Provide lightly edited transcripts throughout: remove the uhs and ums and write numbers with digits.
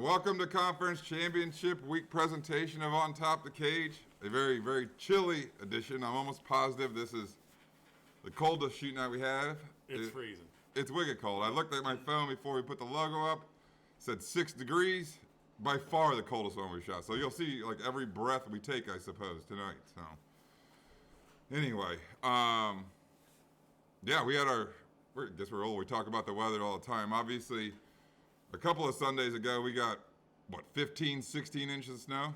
Welcome to Conference Championship Week presentation of On Top the Cage. A very, very chilly edition. I'm almost positive this is the coldest shoot night we have. It's freezing. It's wicked cold. I looked at my phone before we put the logo up. It said 6 degrees. By far the coldest one we shot. So you'll see like every breath we take, I suppose, tonight. So anyway, yeah, we had I guess we're old. We talk about the weather all the time. Obviously, a couple of Sundays ago, we got, 15, 16 inches of snow?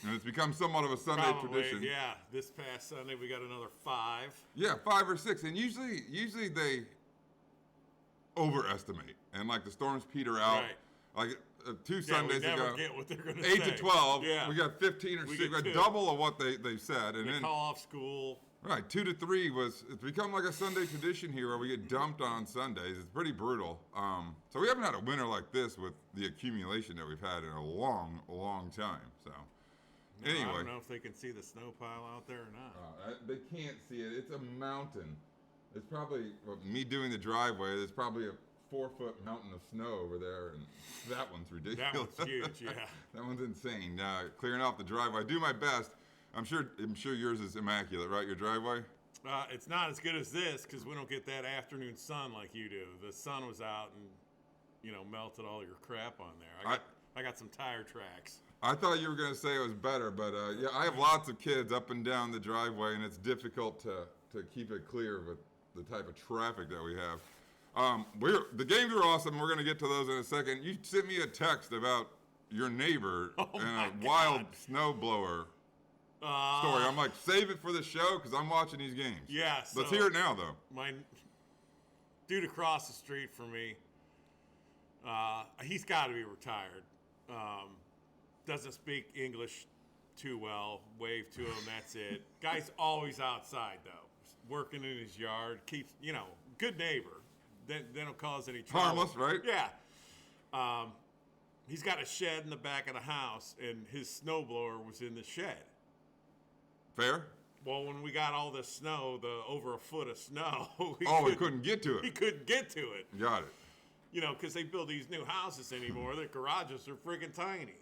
And it's become somewhat of a Sunday tradition. Yeah. This past Sunday, we got another 5. Yeah, 5 or 6. And usually they overestimate. And, like, the storms peter out. Right. Like, 2 Sundays we never ago, get what they're going to 8 say. to 12, Yeah. we got 15 or 6. We got 2. double of what they said. And They then call off school. Right, 2 to 3 it's become like a Sunday tradition here where we get dumped on Sundays. It's pretty brutal. So we haven't had a winter like this with the accumulation that we've had in a long, long time. So anyway. I don't know if they can see the snow pile out there or not. They can't see it. It's a mountain. It's probably, me doing the driveway, there's probably a 4-foot mountain of snow over there, and that one's ridiculous. That one's huge, yeah. That one's insane. Clearing off the driveway. I do my best. I'm sure yours is immaculate, right? Your driveway? It's not as good as this because we don't get that afternoon sun like you do. The sun was out and, melted all your crap on there. I got some tire tracks. I thought you were going to say it was better, but yeah, I have lots of kids up and down the driveway, and it's difficult to keep it clear with the type of traffic that we have. The games were awesome. We're going to get to those in a second. You sent me a text about your neighbor and a wild snowblower story. I'm like, save it for the show because I'm watching these games. Yeah. Let's hear it now, though. My dude across the street from me, he's got to be retired. Doesn't speak English too well. Wave to him, that's it. Guy's always outside, though, working in his yard. Keeps, good neighbor. They don't cause any trouble. Harmless, right? Yeah. He's got a shed in the back of the house, and his snowblower was in the shed. Fair? Well, when we got all this snow, over a foot of snow, we couldn't get to it. He couldn't get to it. Got it. Because they build these new houses anymore. Their garages are freaking tiny.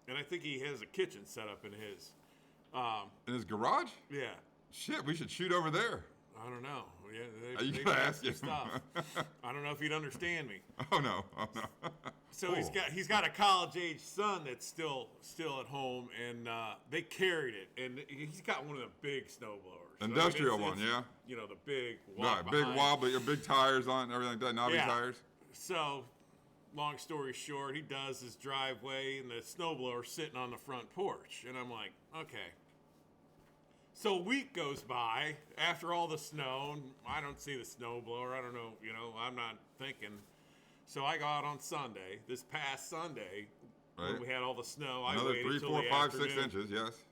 And I think he has a kitchen set up in his. In his garage? Yeah. Shit, we should shoot over there. I don't know. Yeah, you gotta ask him. Stuff. I don't know if he'd understand me. Oh no. So he's got a college age son that's still at home, and they carried it, and he's got one of the big snow blowers. Industrial one, yeah. The big walk. Right, big wobbly, big tires on it, everything like that, knobby tires. So, long story short, he does his driveway, and the snowblower's sitting on the front porch, and I'm like, okay. So a week goes by after all the snow, and I don't see the snowblower. I don't know, I'm not thinking. So I go out on Sunday, this past Sunday, when we had all the snow. Another I waited 3, 4, 5, 6 inches, yes.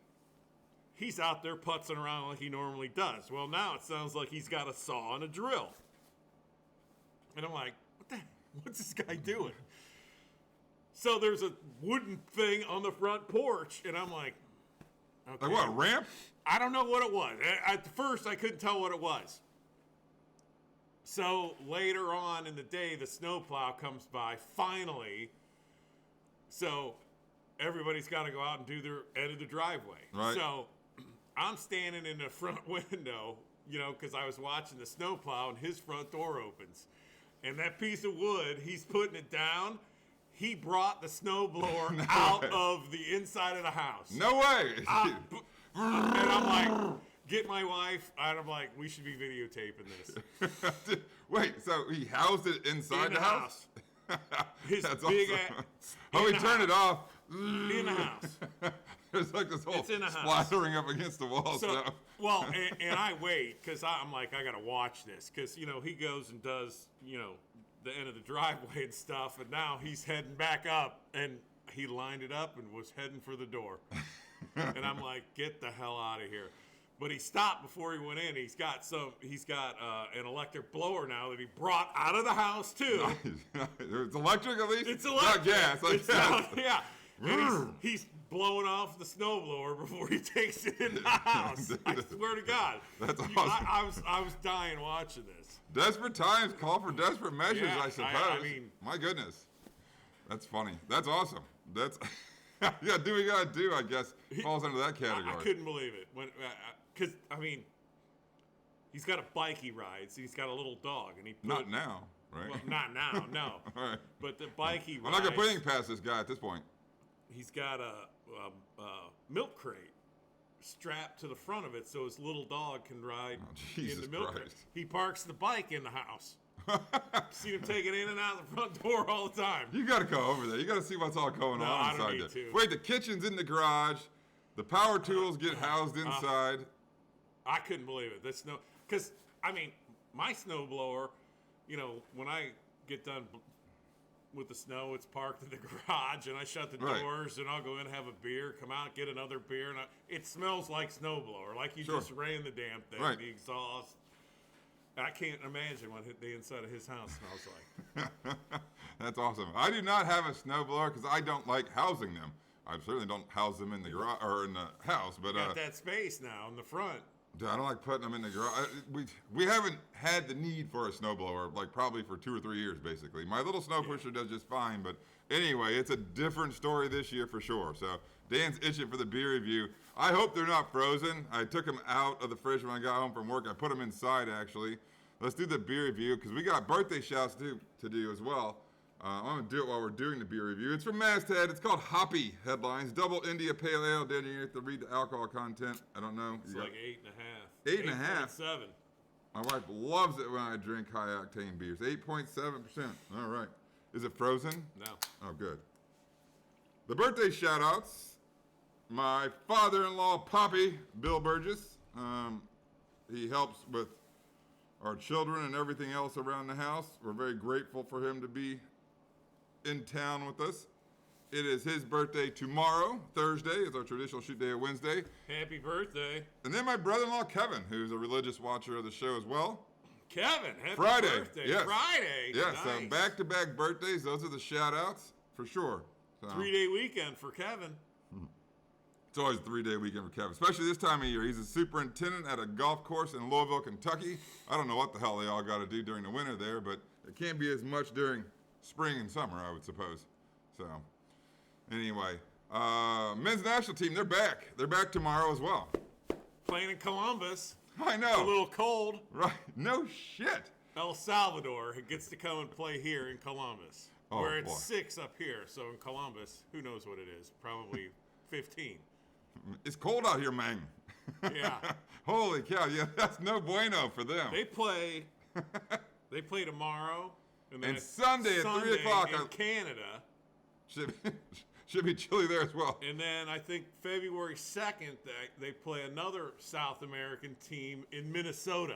He's out there putzing around like he normally does. Well, now it sounds like he's got a saw and a drill. And I'm like, what's this guy doing? So there's a wooden thing on the front porch, and I'm like, okay. Like what, a ramp? I don't know what it was. At first, I couldn't tell what it was. So later on in the day, the snowplow comes by, finally. So everybody's got to go out and do their end of the driveway. Right. So I'm standing in the front window, because I was watching the snowplow, and his front door opens. And that piece of wood, he's putting it down. He brought the snowblower out of the inside of the house. No way. And I'm like, get my wife. And I'm like, we should be videotaping this. Wait, so he housed it inside the house? His That's big awesome. He turned it off. In the house. There's like this whole splattering up against the wall. Well, and I wait because I'm like, I got to watch this because, he goes and does, the end of the driveway and stuff. And now he's heading back up, and he lined it up and was heading for the door. And I'm like, get the hell out of here. But he stopped before he went in. He's got an electric blower now that he brought out of the house too. It's electric at least? It's electric. Not gas. It's not, yeah. And he's blowing off the snowblower before he takes it in the house. I swear to God. That's awesome. I was dying watching this. Desperate times call for desperate measures, Yeah, I suppose. I mean, my goodness. That's funny. That's awesome. That's yeah. Do what you gotta do. I guess falls under that category. I couldn't believe it when, because I mean, he's got a bike he rides. He's got a little dog, and he put, Not now, right? Well, not now, no. All right. But the bike he I'm rides. not gonna put anything past this guy at this point. He's got a milk crate strapped to the front of it, so his little dog can ride Jesus in the milk crate. Christ. He parks the bike in the house. See him take it in and out the front door all the time. You gotta go over there. You gotta see what's all going No, on I don't inside need there. to. Wait, the kitchen's in the garage. The power tools get housed inside. I couldn't believe it. That's because I mean, my snowblower, you know, when I get done with the snow, it's parked in the garage, and I shut the Right. doors, and I'll go in and have a beer, come out, get another beer, and it smells like snowblower, like you Sure. just ran the damn thing, Right. the exhaust. I can't imagine what the inside of his house smells like. That's awesome. I do not have a snowblower because I don't like housing them. I certainly don't house them in the garage or in the house, but Got that space now in the front. dude, I don't like putting them in the garage. We haven't had the need for a snowblower like probably for 2 or 3 years basically. My little snow pusher does just fine, but anyway, it's a different story this year for sure. So Dan's itching for the beer review. I hope they're not frozen. I took them out of the fridge when I got home from work. I put them inside actually. Let's do the beer review because we got birthday shouts to do as well. I'm going to do it while we're doing the beer review. It's from Masthead. It's called Hoppy Headlines. Double India Pale Ale. Dan, you have to read the alcohol content. I don't know. It's You got- like 8.5. 8.5? 8.7. My wife loves it when I drink high octane beers. 8.7%. All right. Is it frozen? No. Oh, good. The birthday shout outs. My father in law, Poppy, Bill Burgess. He helps with our children and everything else around the house. We're very grateful for him to be in town with us. It is his birthday tomorrow, Thursday. It's our traditional shoot day of Wednesday. Happy birthday, And then my brother-in-law, Kevin, who's a religious watcher of the show as well. Kevin. Happy Friday, birthday. yes. Friday. Yeah, Nice. so back-to-back birthdays. Those are the shout-outs for sure. So, 3-day weekend for Kevin. it's always a 3-day weekend for Kevin, especially this time of year. He's a superintendent at a golf course in Louisville, Kentucky. I don't know what the hell they all got to do during the winter there, but it can't be as much during spring and summer, I would suppose. So, anyway, men's national team, they're back. They're back tomorrow as well. Playing in Columbus. I A know. little cold. Right. No shit. El Salvador gets to come and play here in Columbus, Oh, where it's boy. 6 up here. So in Columbus, who knows what it is? Probably 15. It's cold out here, man. Yeah. Holy cow. Yeah, that's no bueno for them. They play. They play tomorrow, and then And it's Sunday at 3 o'clock. in Canada. Should be chilly there as well. And then I think February 2nd, they play another South American team in Minnesota.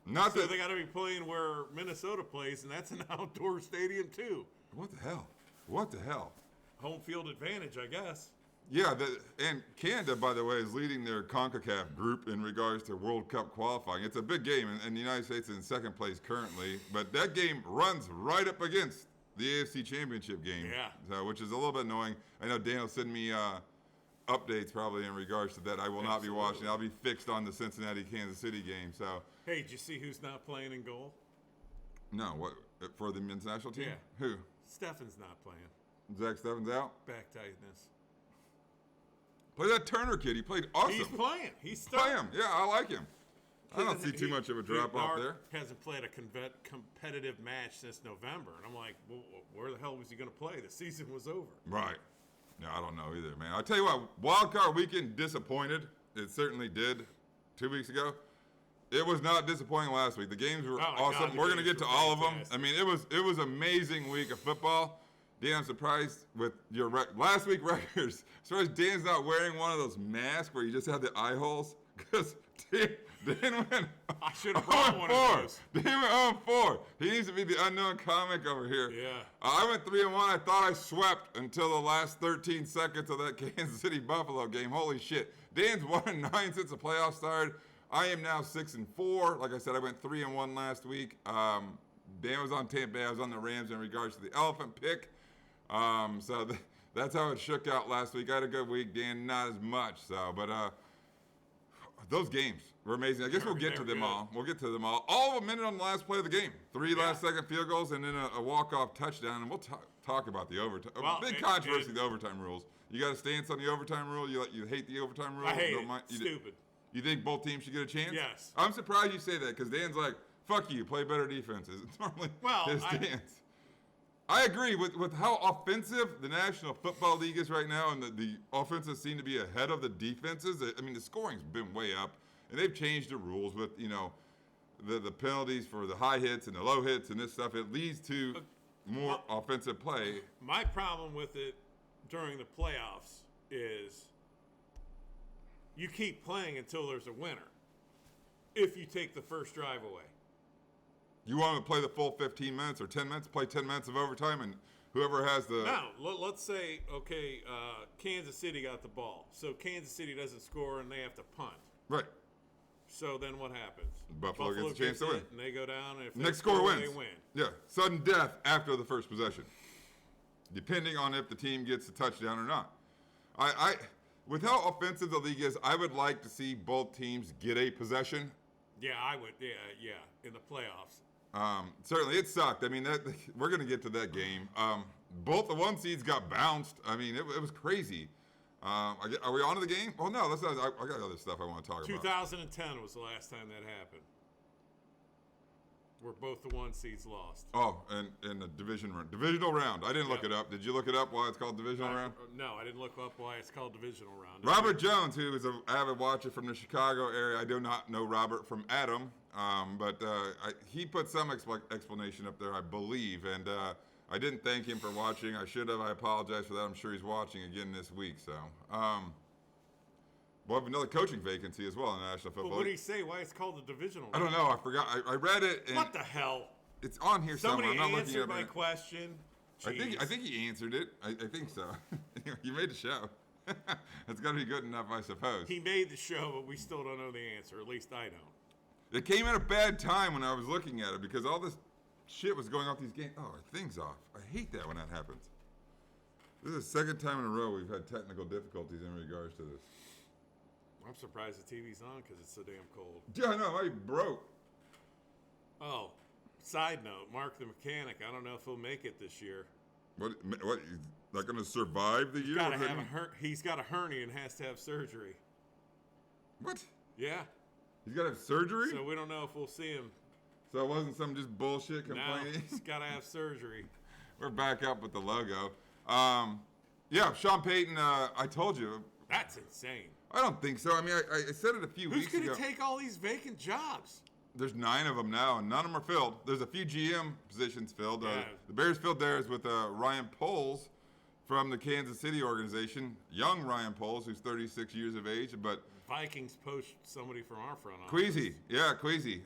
Not So that. they got to be playing where Minnesota plays, and that's an outdoor stadium too. What the hell? What the hell? Home field advantage, I guess. Yeah, and Canada, by the way, is leading their CONCACAF group in regards to World Cup qualifying. It's a big game, and the United States is in second place currently. But that game runs right up against the AFC Championship game, Yeah. so, which is a little bit annoying. I know Dan will send me updates probably in regards to that. I will not be watching. I'll be fixed on the Cincinnati-Kansas City game. So, Hey, did you see who's not playing in goal? no, what for the men's national team? Yeah. Who? Stefan's not playing. Zach Stevens out? Back tightness. Play that Turner kid. He played awesome. He's playing. He's Play starting. him. Yeah, I like him. I don't see too much of a drop off there. Hasn't played a competitive match since November, and I'm like, well, where the hell was he going to play? The season was over. Right. No, I don't know either, man. I'll tell you what, wild card weekend disappointed. It certainly did 2 weeks ago. It was not disappointing last week. The games were Oh, my awesome. God, the We're going to games get to were all of them. fantastic. I mean, it was amazing week of football. Dan, I'm surprised with your last week records. Surprised Dan's not wearing one of those masks where you just have the eye holes. Because Dan went I should have brought one of those. Dan went 0-4. He needs to be the unknown comic over here. Yeah. I went 3-1. I thought I swept until the last 13 seconds of that Kansas City Buffalo game. Holy shit. Dan's 1-9 since the playoffs started. I am now 6-4. Like I said, I went 3-1 last week. Dan was on Tampa Bay. I was on the Rams in regards to the elephant pick. So that's how it shook out last week. I had a good week. Dan, not as much. So, but Those games were amazing. I guess we'll get to them good. all. We'll get to them all. All of a minute on the last play of the game. 3 last-second field goals and then a walk-off touchdown. And we'll talk about the overtime. Well, Big controversy, the overtime rules. You got a stance on the overtime rule? You hate the overtime rule? I hate Don't it. mind- Stupid. You think both teams should get a chance? Yes. I'm surprised you say that because Dan's like, fuck you, play better defenses. It's normally his stance. I agree with how offensive the National Football League is right now, and the offenses seem to be ahead of the defenses. I mean, the scoring's been way up, and they've changed the rules with, the penalties for the high hits and the low hits and this stuff. It leads to more offensive play. My problem with it during the playoffs is you keep playing until there's a winner if you take the first drive away. You want to play the full 15 minutes or 10 minutes, play 10 minutes of overtime, and whoever has the... Now, let's say, okay, Kansas City got the ball. So Kansas City doesn't score and they have to punt. Right. So then what happens? Buffalo gets a chance to win. And they go down, and if Next they score score, wins. they win. Yeah, sudden death after the first possession, depending on if the team gets a touchdown or not. With how offensive the league is, I would like to see both teams get a possession. Yeah, I would. Yeah, in the playoffs. Certainly, it sucked. I mean, we're going to get to that game. Both the 1 seeds got bounced. I mean, it was crazy. Are we on to the game? Oh, no, I got other stuff I want to talk about. 2010 was the last time that happened, where both the 1 seeds lost. Oh, and in the divisional round. I didn't look it up. Did you look it up why it's called divisional round? No, I didn't look up why it's called divisional round. Robert Jones, who is an avid watcher from the Chicago area. I do not know Robert from Adam, but he put some explanation up there, I believe, and I didn't thank him for watching. I should have. I apologize for that. I'm sure he's watching again this week. So we'll have another coaching vacancy as well in the National Football But what did he League. say? Why it's called the divisional I round? don't know. I forgot. I read it. And What the hell? It's on here somewhere. Somebody I'm not looking answered at my it. question. I Jeez. think he answered it. I think so. You made the show. It's got to be good enough, I suppose. He made the show, but we still don't know the answer. At least I don't. It came at a bad time when I was looking at it because all this shit was going off these games. Oh, our thing's off. I hate that when that happens. This is the second time in a row we've had technical difficulties in regards to this. I'm surprised the TV's on because it's so damn cold. Yeah, I know. I broke. Oh, side note, Mark the mechanic. I don't know if he'll make it this year. What? He's not going to survive the year? He's got a hernia and has to have surgery. What? Yeah. He's got to have surgery? So we don't know if we'll see him. So it wasn't some just bullshit No, complaining? he's got to have surgery. We're back up with the logo. Yeah, Sean Payton, I told you. That's insane. I don't think so. I mean, I said it a few Who's weeks going ago. to take all these vacant jobs? There's 9 of them now, and none of them are filled. There's a few GM positions filled. Yeah. The Bears filled theirs with Ryan Poles from the Kansas City organization. Young Ryan Poles, who's 36 years of age, but Vikings poached somebody from our front office. Queasy. Yeah, Queasy.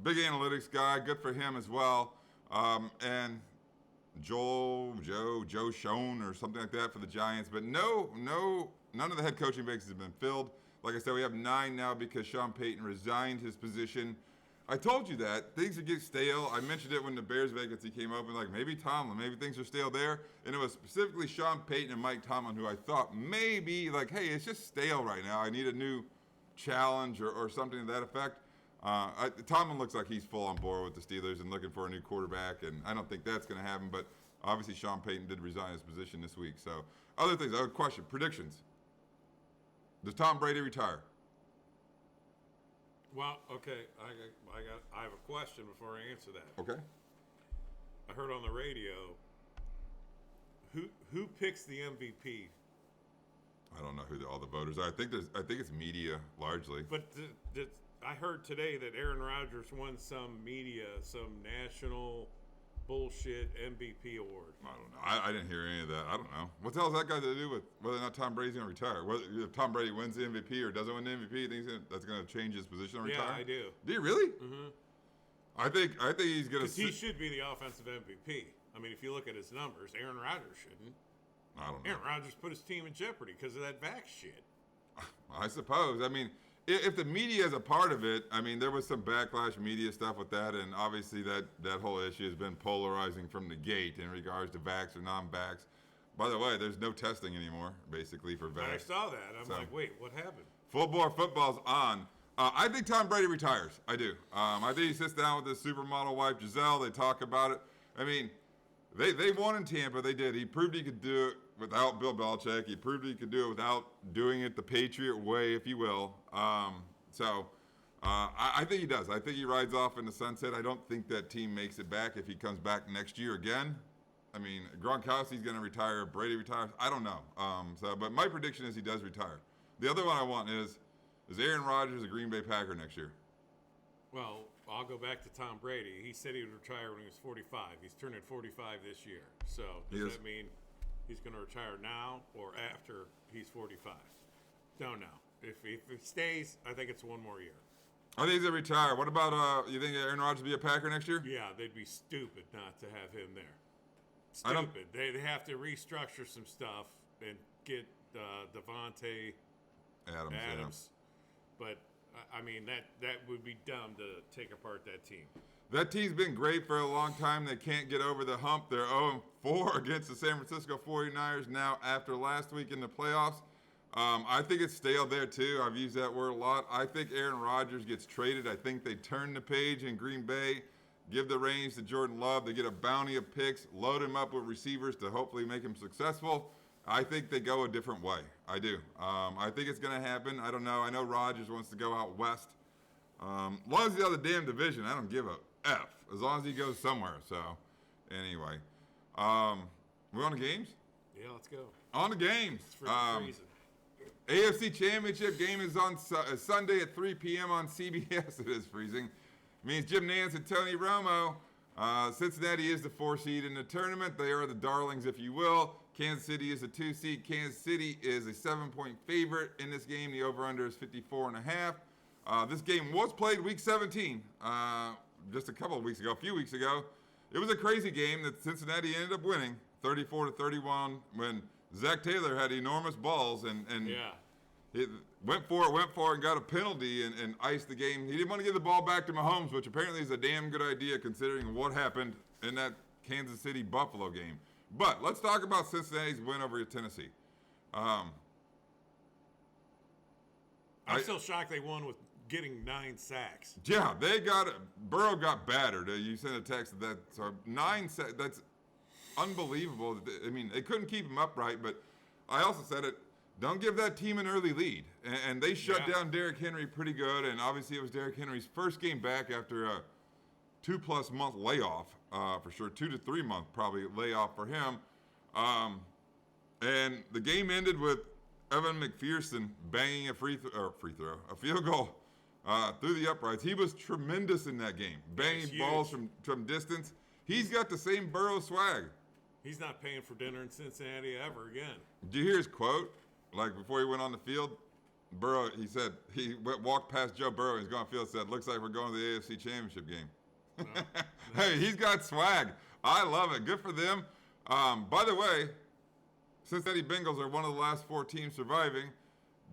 Big analytics guy. Good for him as well. And Joe Schoen or something like that for the Giants. But none of the head coaching vacancies have been filled. Like I said, we have 9 now because Sean Payton resigned his position. I told you that. Things would get stale. I mentioned it when the Bears vacancy came open, like maybe Tomlin, maybe things are stale there. And it was specifically Sean Payton and Mike Tomlin who I thought maybe, like, hey, it's just stale right now. I need a new challenge or something to that effect. Tomlin looks like he's full on board with the Steelers and looking for a new quarterback, and I don't think that's going to happen. But obviously Sean Payton did resign his position this week. So other things, I would question, predictions. Does Tom Brady retire? Well, okay, I have a question before I answer that. Okay. I heard on the radio, who picks the MVP? I don't know who all the voters are. I think it's media largely. But I heard today that Aaron Rodgers won some national bullshit MVP award. I don't know. I didn't hear any of that. I don't know. What the hell has that got to do with whether or not Tom Brady's going to retire? Whether if Tom Brady wins the MVP or doesn't win the MVP, think that's going to change his position or retire? Yeah, I do. Do you really? Mm-hmm. I think he's going to. Because he should be the offensive MVP. I mean, if you look at his numbers, Aaron Rodgers shouldn't. I don't know. Aaron Rodgers put his team in jeopardy because of that vax shit. I suppose. I mean, if the media is a part of it, I mean, there was some backlash media stuff with that, and obviously that whole issue has been polarizing from the gate in regards to vax or non-vax. By the way, there's no testing anymore, basically, for vax. I saw that. I'm So- like, wait, what happened? Full bore football's on. I think Tom Brady retires. I do. I think he sits down with his supermodel wife, Giselle. They talk about it. I mean, they won in Tampa. They did. He proved he could do it without Bill Belichick. He proved he could do it without doing it the Patriot way, if you will. I think he does. I think he rides off in the sunset. I don't think that team makes it back if he comes back next year again. I mean, Gronkowski's going to retire. Brady retires. I don't know. But my prediction is he does retire. The other one I want is Aaron Rodgers a Green Bay Packer next year? Well, I'll go back to Tom Brady. He said he would retire when he was 45. He's turning 45 this year. So does that mean he's going to retire now or after he's 45? Don't know. If he stays, I think it's one more year. I think he's going to retire. What about, you think Aaron Rodgers will be a Packer next year? Yeah, they'd be stupid not to have him there. Stupid. They have to restructure some stuff and get Devontae Adams. But, I mean, that would be dumb to take apart that team. That team's been great for a long time. They can't get over the hump. They're 0-4 against the San Francisco 49ers now after last week in the playoffs. I think it's stale there, too. I've used that word a lot. I think Aaron Rodgers gets traded. I think they turn the page in Green Bay, give the reins to Jordan Love. They get a bounty of picks, load him up with receivers to hopefully make him successful. I think they go a different way. I do. I think it's going to happen. I don't know. I know Rodgers wants to go out west. As long as he's out of the damn division, I don't give a F. As long as he goes somewhere. So, anyway. We on the games? Yeah, let's go. On the games. It's freezing. AFC Championship game is on Sunday at 3 p.m. on CBS. It is freezing. It means Jim Nantz and Tony Romo. Cincinnati is the 4 seed in the tournament. They are the darlings, if you will. Kansas City is a 2 seed. Kansas City is a 7-point favorite in this game. The over-under is 54.5. This game was played week 17, just a few weeks ago. It was a crazy game that Cincinnati ended up winning 34-31 when Zach Taylor had enormous balls and he went for it and got a penalty and iced the game. He didn't want to give the ball back to Mahomes, which apparently is a damn good idea considering what happened in that Kansas City-Buffalo game. But let's talk about Cincinnati's win over Tennessee. I'm still shocked they won with getting 9 sacks. Yeah, Burrow got battered. You sent a text that, so 9 sacks, that's unbelievable. I mean, they couldn't keep him upright, but I also said it, don't give that team an early lead. And they shut down Derrick Henry pretty good, and obviously it was Derrick Henry's first game back after a 2+ month layoff, for sure, 2 to 3 month probably layoff for him. And the game ended with Evan McPherson banging a field goal through the uprights. He was tremendous in that game, banging balls from distance. He's got the same Burrow swag. He's not paying for dinner in Cincinnati ever again. Did you hear his quote? Like before he went on the field, Burrow, he said, walked past Joe Burrow, he's going on the field, said, looks like we're going to the AFC Championship game. Hey, he's got swag. I love it. Good for them. By the way, Cincinnati Bengals are one of the last 4 teams surviving.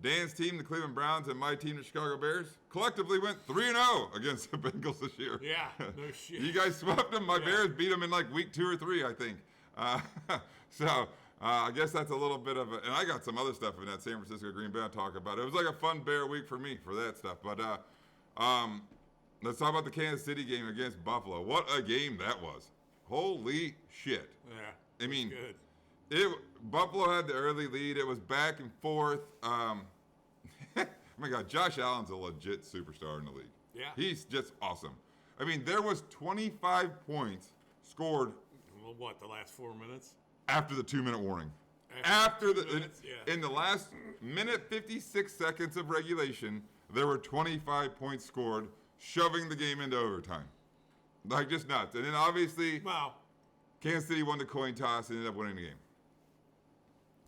Dan's team, the Cleveland Browns, and my team, the Chicago Bears, collectively went 3-0 against the Bengals this year. Yeah, no shit. You guys swept them. My Bears beat them in like week 2 or 3, I think. I guess that's a little bit of a, and I got some other stuff in that San Francisco Green Bay I'll talk about. It was like a fun Bear week for me for that stuff. But let's talk about the Kansas City game against Buffalo. What a game that was. Holy shit. Yeah. I mean, good. Buffalo had the early lead. It was back and forth. Oh my God, Josh Allen's a legit superstar in the league. Yeah. He's just awesome. I mean, there was 25 points scored. Well, what, the last 4 minutes? After the 2-minute warning. In the last minute 56 seconds of regulation, there were 25 points scored, shoving the game into overtime. Like, just nuts. And then obviously, Kansas City won the coin toss and ended up winning the game.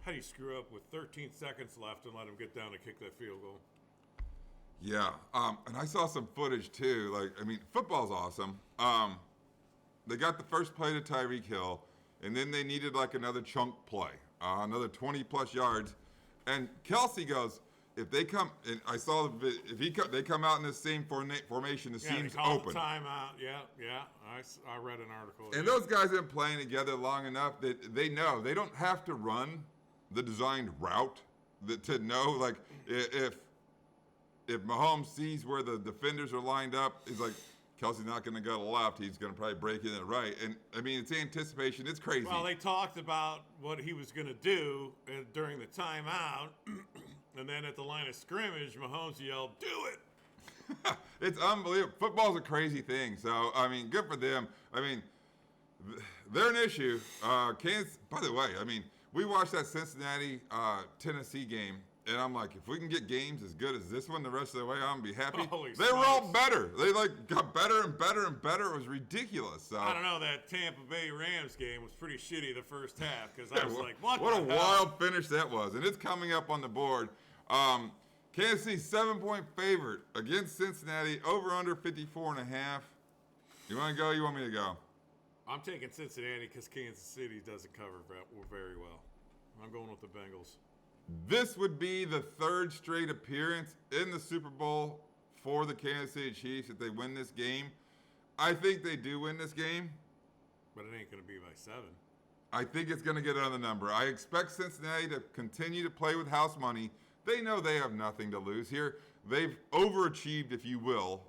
How do you screw up with 13 seconds left and let him get down to kick that field goal? Yeah. And I saw some footage too. Like, I mean, football's awesome. They got the first play to Tyreek Hill, and then they needed like another chunk play, another 20+ yards. And Kelsey goes, if they come, and I saw they come out in the same formation, the seam's open. Timeout. Yeah. I read an article. And those guys have been playing together long enough that they know they don't have to run the designed route to know, like, if if Mahomes sees where the defenders are lined up, he's like, Kelsey's not going to go to the left. He's going to probably break in the right. And, I mean, it's anticipation. It's crazy. Well, they talked about what he was going to do during the timeout. And then at the line of scrimmage, Mahomes yelled, "Do it!" It's unbelievable. Football's a crazy thing. So, I mean, good for them. I mean, they're an issue. Kansas, by the way, I mean, we watched that Cincinnati Tennessee game, and I'm like, if we can get games as good as this one the rest of the way, I'm gonna be happy. Holy they were all smokes. better. They like got better and better and better. It was ridiculous. So I don't know. That Tampa Bay Rams game was pretty shitty the first half because I was like, what what a the hell? wild finish that was. And it's coming up on the board. Kansas City 7-point favorite against Cincinnati, over under 54.5. You want to go? You want me to go? I'm taking Cincinnati because Kansas City doesn't cover very well. I'm going with the Bengals. This would be the third straight appearance in the Super Bowl for the Kansas City Chiefs if they win this game. I think they do win this game. But it ain't going to be by 7. I think it's going to get on the number. I expect Cincinnati to continue to play with house money. They know they have nothing to lose here. They've overachieved, if you will,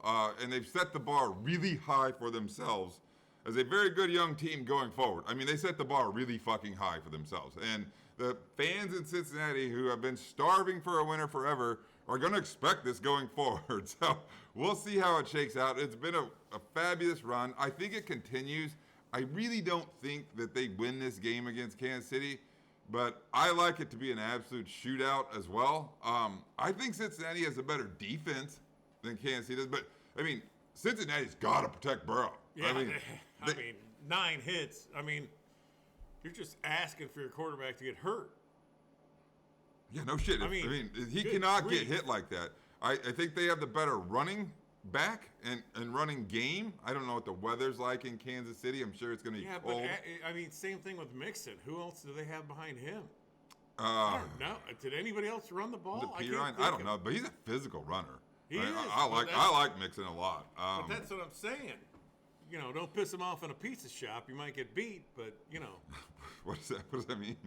and they've set the bar really high for themselves as a very good young team going forward. I mean, they set the bar really fucking high for themselves. And the fans in Cincinnati who have been starving for a winner forever are going to expect this going forward. So we'll see how it shakes out. It's been a fabulous run. I think it continues. I really don't think that they win this game against Kansas City, but I like it to be an absolute shootout as well. I think Cincinnati has a better defense than Kansas City does, but, I mean, Cincinnati's got to protect Burrow. Yeah, I mean, I mean, 9 hits. I mean, you're just asking for your quarterback to get hurt. yeah, no shit. I mean, He good cannot grief. get hit like that. I think they have the better running back and running game. I don't know what the weather's like in Kansas City. I'm sure it's going to be Yeah, but cold. I mean, same thing with Mixon. Who else do they have behind him? Uh, I don't know. Did anybody else run the ball? the P. can't Ryan? think I don't of- know, but he's a physical runner. He I, is, I but like that's- I like Mixon a lot. But that's what I'm saying. You know, don't piss him off in a pizza shop. You might get beat, but you know, What does that mean?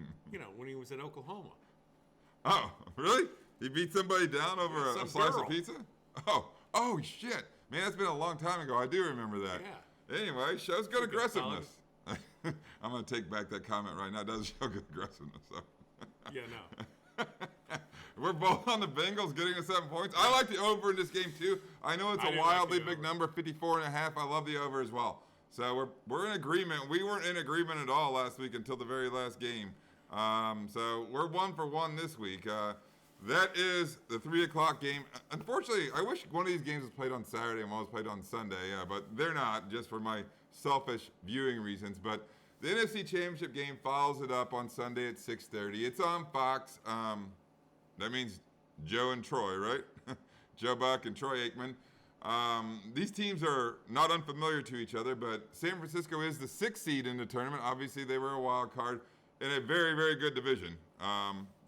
when he was at Oklahoma. Oh, really? He beat somebody down over Yeah, a some slice girl. of pizza? Oh shit. Man, that's been a long time ago. I do remember that. Yeah. Anyway, shows good Good aggressiveness. I'm going to take back that comment right now. It does show good aggressiveness. So. Yeah, no. We're both on the Bengals getting the 7 points. I like the over in this game too. I know it's I a do like wildly the big over. number, 54.5. I love the over as well. So we're in agreement. We weren't in agreement at all last week until the very last game. So we're 1 for 1 this week. That is the 3 o'clock game. Unfortunately, I wish one of these games was played on Saturday and one was played on Sunday, but they're not, just for my selfish viewing reasons. But the NFC Championship game follows it up on Sunday at 6:30. It's on Fox. That means Joe and Troy, right? Joe Buck and Troy Aikman. These teams are not unfamiliar to each other, but San Francisco is the 6th seed in the tournament. Obviously, they were a wild card in a very, very good division.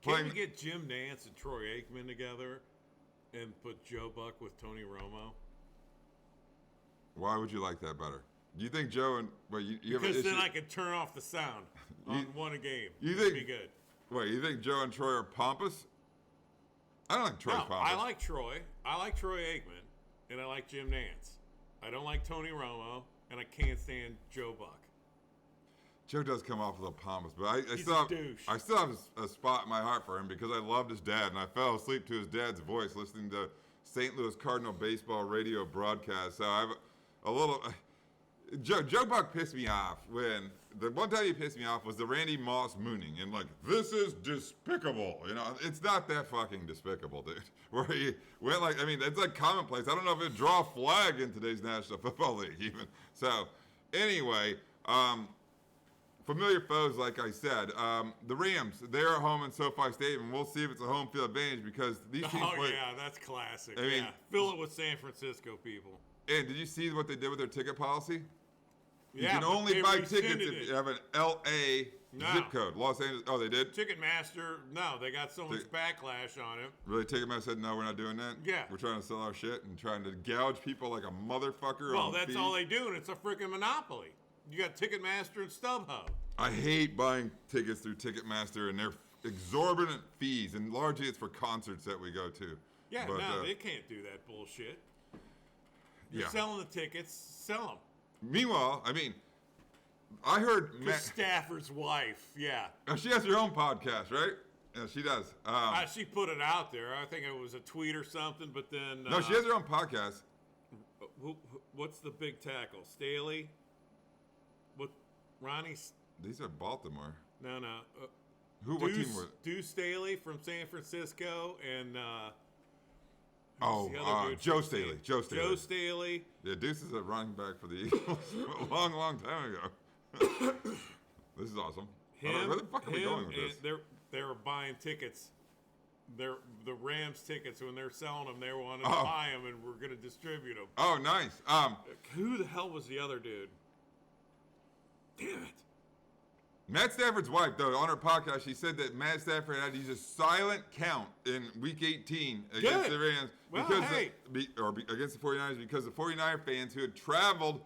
Can we get Jim Nance and Troy Aikman together and put Joe Buck with Tony Romo? Why would you like that better? Do you think Joe and you have an Because issue? then I could turn off the sound on one a game. you It'd think- be good. Wait, you think Joe and Troy are pompous? I don't think Troy's No, pompous. I like Troy. I like Troy Aikman, and I like Jim Nance. I don't like Tony Romo, and I can't stand Joe Buck. Joe does come off a little pompous, but I He's still a have, douche. I still have a spot in my heart for him because I loved his dad, and I fell asleep to his dad's voice listening to St. Louis Cardinal baseball radio broadcast. So I have a little. Joe Buck pissed me off when the one time he pissed me off was the Randy Moss mooning and like, this is despicable. You know, it's not that fucking despicable, dude. Where he went like, I mean, it's like commonplace. I don't know if it'd draw a flag in today's National Football League even. So anyway, familiar foes, like I said, the Rams, they're at home in SoFi Stadium. We'll see if it's a home field advantage because these teams Oh, play. yeah, that's classic. I mean- yeah. Fill it with San Francisco people. And did you see what they did with their ticket policy? You Yeah, can but only they buy tickets rescinded if it. you have an LA No. zip code. Los Angeles. Oh, they did? Ticketmaster, no, they got so much backlash on it. Really? Ticketmaster said, no, we're not doing that? Yeah. We're trying to sell our shit and trying to gouge people like a motherfucker Well, on that's fees. all they do, and it's a freaking monopoly. You got Ticketmaster and StubHub. I hate buying tickets through Ticketmaster and their exorbitant fees, and largely it's for concerts that we go to. Yeah, But, no, they can't do that bullshit. You're yeah. selling the tickets, sell them. Meanwhile, I mean, I heard Stafford's wife, yeah. she has her own podcast, right? Yeah, she does. She put it out there. I think it was a tweet or something, but then... No, she has her own podcast. What's the big tackle? Staley? What? Ronnie? These are Baltimore. No. What team was? Deuce Staley from San Francisco, and Joe Staley. Joe Staley. Yeah, Deuce is a running back for the Eagles a long, long time ago. This is awesome. Where the fuck are we going with this? They were buying tickets. The Rams tickets, when they're selling them, they wanted to buy them, and we're going to distribute them. Oh, nice. Who the hell was the other dude? Damn it. Matt Stafford's wife, though, on her podcast, she said that Matt Stafford had to use a silent count in Week 18 against the Rams against the 49ers because the 49er fans who had traveled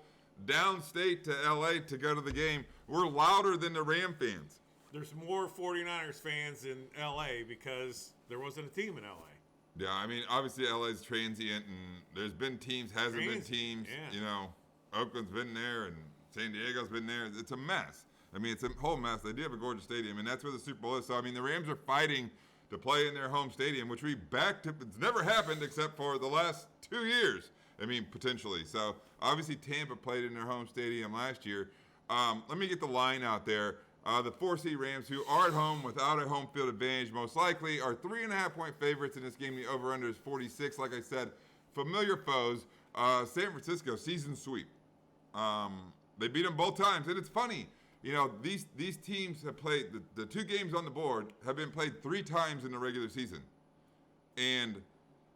downstate to L.A. to go to the game were louder than the Ram fans. There's more 49ers fans in L.A. because there wasn't a team in L.A. Yeah, I mean, obviously L.A.'s transient, and there's been teams, hasn't been teams. Yeah. You know, Oakland's been there, and San Diego's been there. It's a mess. I mean, it's a whole mess. They do have a gorgeous stadium, and that's where the Super Bowl is. So, I mean, the Rams are fighting to play in their home stadium, which it's never happened except for the last 2 years. I mean, potentially. So, obviously, Tampa played in their home stadium last year. Let me get the line out there. The 4-seed Rams, who are at home without a home field advantage, most likely are 3.5-point favorites in this game. The over-under is 46. Like I said, familiar foes. San Francisco, season sweep. They beat them both times, and it's funny. You know, these teams have played, the two games on the board have been played 3 times in the regular season. And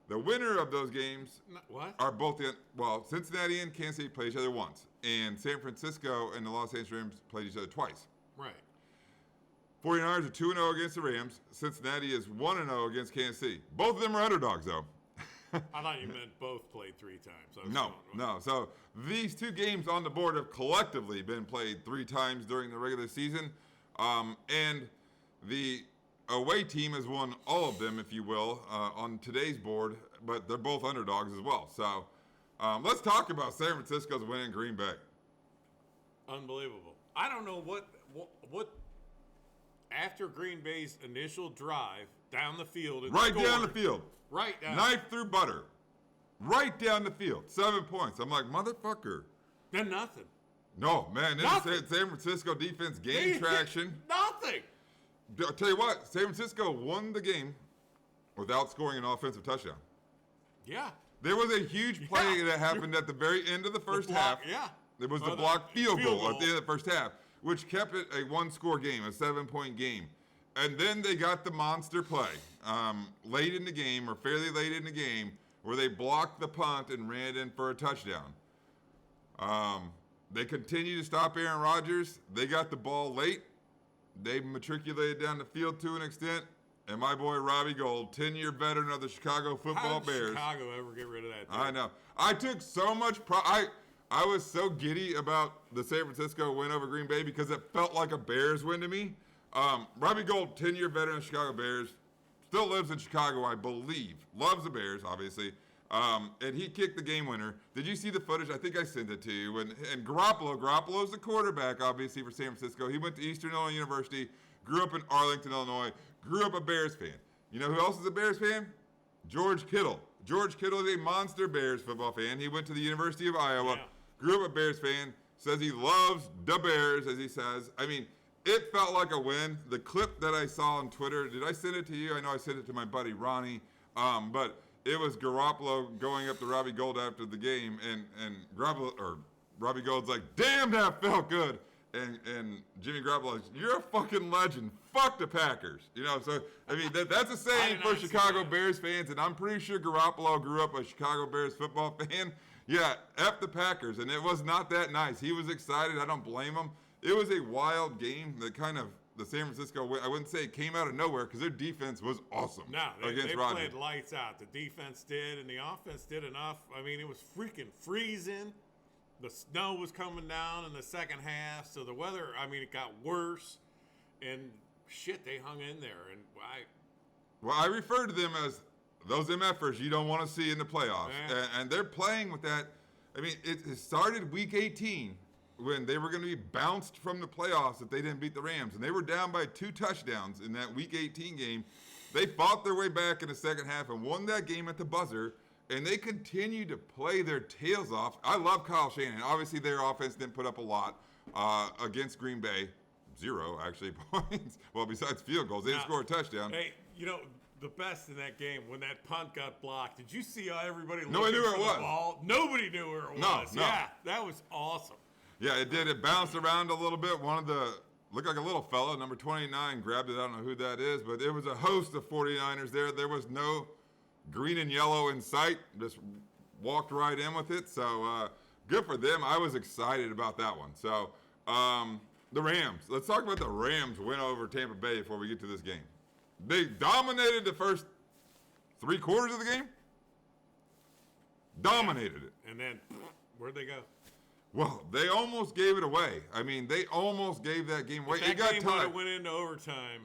the winner of those games are both Cincinnati and Kansas City played each other once. And San Francisco and the Los Angeles Rams played each other twice. Right. 49ers are 2-0 against the Rams. Cincinnati is 1-0 against Kansas City. Both of them are underdogs, though. I thought you meant both played 3 times. No. So these 2 games on the board have collectively been played 3 times during the regular season. And the away team has won all of them, if you will, on today's board, but they're both underdogs as well. So let's talk about San Francisco's win in Green Bay. Unbelievable. I don't know what after Green Bay's initial drive down the field. Down the field. Right down. Knife through butter. Right down the field. 7 points. I'm like, motherfucker. Then nothing. No, man. San Francisco defense gained traction. Nothing. I'll tell you what. San Francisco won the game without scoring an offensive touchdown. Yeah. There was a huge play that happened at the very end of the first half. Yeah. It was the blocked field goal at the end of the first half, which kept it a 1-score game, a 7-point game. And then they got the monster play late in the game, or fairly late in the game, where they blocked the punt and ran it in for a touchdown. They continued to stop Aaron Rodgers. They got the ball late. They matriculated down the field to an extent. And my boy Robbie Gould, 10-year veteran of the Chicago Football Bears. How did Chicago ever get rid of that team? I know. I took so much I was so giddy about the San Francisco win over Green Bay because it felt like a Bears win to me. Robbie Gould, 10-year veteran of the Chicago Bears, still lives in Chicago, I believe. Loves the Bears, obviously. And he kicked the game winner. Did you see the footage? I think I sent it to you. And Garoppolo's the quarterback, obviously, for San Francisco. He went to Eastern Illinois University, grew up in Arlington, Illinois, grew up a Bears fan. You know who else is a Bears fan? George Kittle. George Kittle is a monster Bears football fan. He went to the University of Iowa, grew up a Bears fan, says he loves the Bears, as he says. I mean, it felt like a win. The clip that I saw on Twitter, did I send it to you? I know I sent it to my buddy Ronnie. But it was Garoppolo going up to Robbie Gould after the game, and Robbie Gould's like, damn, that felt good. And Jimmy Garoppolo, you're a fucking legend. Fuck the Packers. You know, so, I mean, that's a saying for Chicago Bears fans, and I'm pretty sure Garoppolo grew up a Chicago Bears football fan. Yeah, F the Packers, and it was not that nice. He was excited. I don't blame him. It was a wild game that kind of, the San Francisco, I wouldn't say it came out of nowhere because their defense was awesome they played lights out. The defense did, and the offense did enough. I mean, it was freaking freezing. The snow was coming down in the second half, so the weather, I mean, it got worse. And shit, they hung in there. And I refer to them as those MFers you don't want to see in the playoffs. And they're playing with that. I mean, it started week 18 when they were going to be bounced from the playoffs if they didn't beat the Rams. And they were down by 2 touchdowns in that week 18 game. They fought their way back in the second half and won that game at the buzzer. And they continue to play their tails off. I love Kyle Shanahan. Obviously, their offense didn't put up a lot against Green Bay. 0, actually, points. Well, besides field goals, they didn't score a touchdown. Hey, the best in that game, when that punt got blocked, did you see how everybody Nobody knew where it was. Ball? Nobody knew where it was. No. Yeah, that was awesome. Yeah, it did. It bounced around a little bit. One of the, looked like a little fella, number 29, grabbed it. I don't know who that is, but there was a host of 49ers there. There was no green and yellow in sight. Just walked right in with it. So good for them. I was excited about that one. So the Rams. Let's talk about the Rams win over Tampa Bay before we get to this game. They dominated the first 3 quarters of the game. Dominated it. And then, where'd they go? Well, they almost gave it away. I mean, they almost gave that game away. If that game would have went into overtime,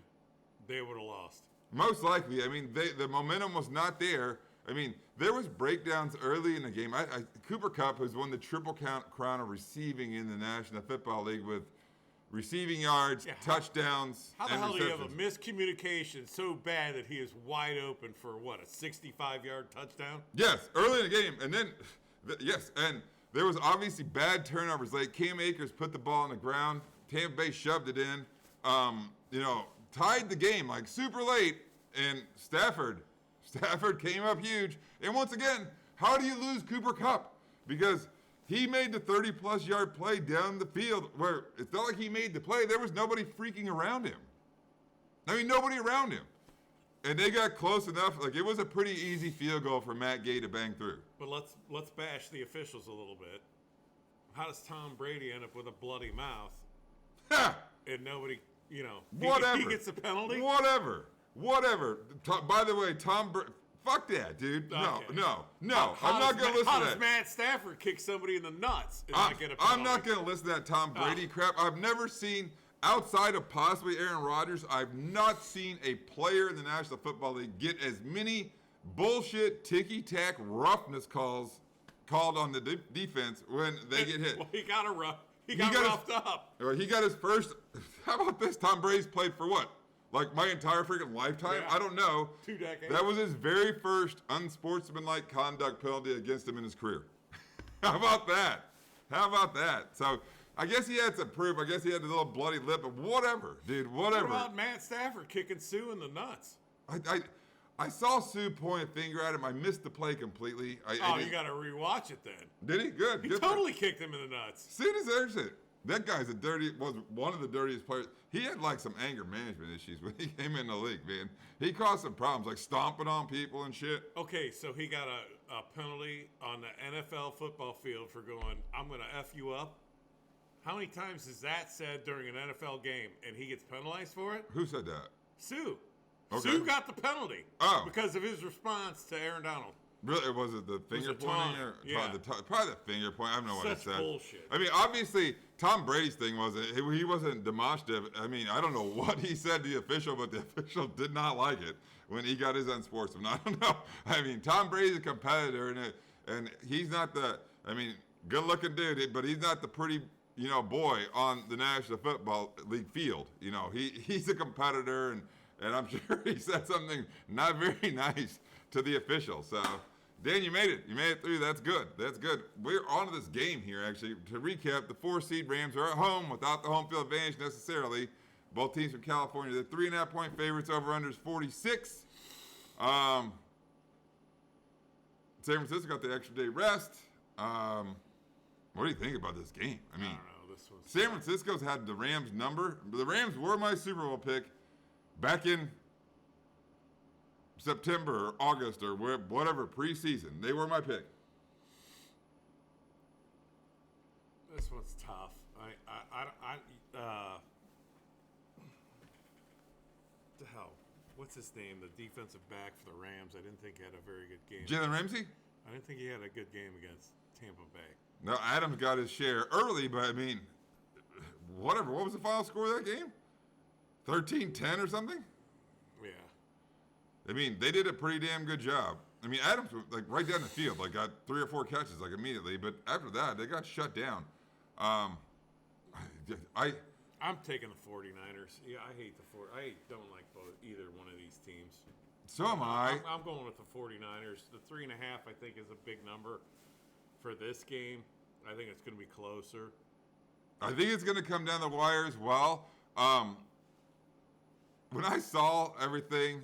they would have lost. Most likely. I mean, the momentum was not there. I mean, there was breakdowns early in the game. Cooper Kupp has won the triple crown of receiving in the National Football League with receiving yards, touchdowns, How the and hell do you have a receptions. miscommunication so bad that he is wide open for, what, a 65-yard touchdown? Yes, early in the game. And then, yes, and there was obviously bad turnovers late. Cam Akers put the ball on the ground. Tampa Bay shoved it in. Tied the game like super late. And Stafford came up huge. And once again, how do you lose Cooper Kupp? Because he made the 30-plus yard play down the field where it's not like he made the play. There was nobody freaking around him. I mean, nobody around him. And they got close enough. Like, it was a pretty easy field goal for Matt Gay to bang through. But let's bash the officials a little bit. How does Tom Brady end up with a bloody mouth? Ha! And nobody, Whatever. He gets a penalty? Whatever. By the way, fuck that, dude. No. I'm not going to listen to How that. does Matt Stafford kick somebody in the nuts and not get a penalty? I'm not going to listen to that Tom Brady crap. I've never seen, outside of possibly Aaron Rodgers, I've not seen a player in the National Football League get as many bullshit, ticky-tack roughness calls called on the defense when they get hit. Well, he got roughed up. He got his first. How about this? Tom Brady's played for what? Like my entire freaking lifetime? Yeah. I don't know. 2 decades. That was his very first unsportsmanlike conduct penalty against him in his career. How about that? So I guess he had some proof. I guess he had a little bloody lip, but whatever, dude, whatever. What about Matt Stafford kicking Sue in the nuts? I saw Sue point a finger at him. I missed the play completely. You got to rewatch it then. Did he? Good. He Good totally kicked him in the nuts. Sue deserves it. That guy's was one of the dirtiest players. He had like some anger management issues when he came in the league, man. He caused some problems, like stomping on people and shit. Okay, so he got a penalty on the NFL football field for going, I'm going to F you up. How many times is that said during an NFL game and he gets penalized for it? Who said that? Sue. Okay. Sue got the penalty because of his response to Aaron Donald. Really? Was it the finger pointing? Yeah. Probably the finger point. I don't know what it Such said. bullshit. I mean, obviously, Tom Brady's thing wasn't, he wasn't demonstrative. I mean, I don't know what he said to the official, but the official did not like it when he got his unsportsman. I don't know. I mean, Tom Brady's a competitor, and he's not good-looking dude, but he's not the pretty, boy on the National Football League field. He's a competitor, and I'm sure he said something not very nice to the official. So, Dan, you made it. You made it through. That's good. We're on to this game here, actually. To recap, the 4-seed Rams are at home without the home field advantage necessarily. Both teams from California. They're 3.5-point favorites. Over-under is 46. San Francisco got the extra day rest. What do you think about this game? I mean, I don't know. This one's San Francisco's had the Rams number. The Rams were my Super Bowl pick back in September or August or whatever preseason. They were my pick. This one's tough. The hell? What's his name? The defensive back for the Rams. I didn't think he had a very good game. Jalen Ramsey? I didn't think he had a good game against Tampa Bay. No, Adams got his share early, but I mean, whatever. What was the final score of that game? 13-10 or something? Yeah. I mean, they did a pretty damn good job. I mean, Adams was like right down the field, like got 3 or 4 catches like immediately. But after that, they got shut down. I'm taking the 49ers. Yeah, I don't like either one of these teams. So am I. I'm going with the 49ers. The 3.5, I think, is a big number for this game. I think it's going to be closer. I think it's going to come down the wire as well. When I saw everything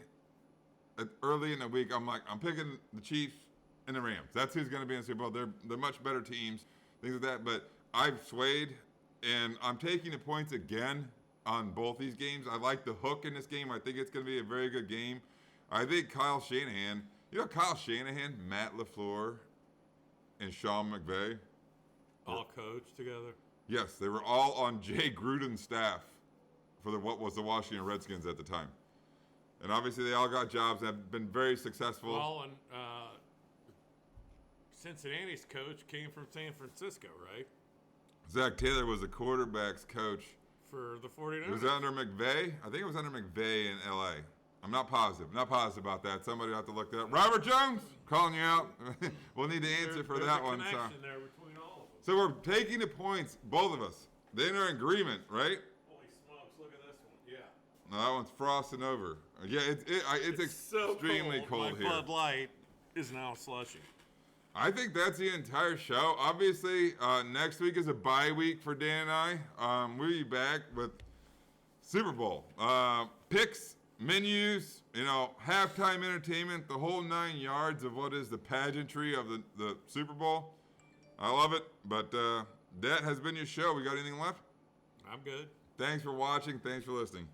early in the week, I'm like, I'm picking the Chiefs and the Rams. That's who's going to be in the Super Bowl. They're much better teams, things like that. But I've swayed, and I'm taking the points again on both these games. I like the hook in this game. I think it's going to be a very good game. I think Kyle Shanahan, Kyle Shanahan, Matt LaFleur, and Sean McVay. All coached together? Yes, they were all on Jay Gruden's staff for what was the Washington Redskins at the time. And obviously they all got jobs and have been very successful. Well, and Cincinnati's coach came from San Francisco, right? Zach Taylor was the quarterback's coach. For the 49ers? Was it under McVay? I think it was under McVay in L.A. I'm not positive. Not positive about that. Somebody will have to look that up. Robert Jones, calling you out. We'll need to answer for that one. There's a connection there between all of them. So we're taking the points, both of us. They're in agreement, right? Holy smokes, look at this one. Yeah. No, that one's frosting over. Yeah, it's so extremely cold here. My Bud Light is now slushing. I think that's the entire show. Obviously, next week is a bye week for Dan and I. We'll be back with Super Bowl picks, menus, halftime entertainment, the whole 9 yards of what is the pageantry of the Super Bowl. I love it. But that has been your show. We got anything left? I'm good. Thanks for watching. Thanks for listening.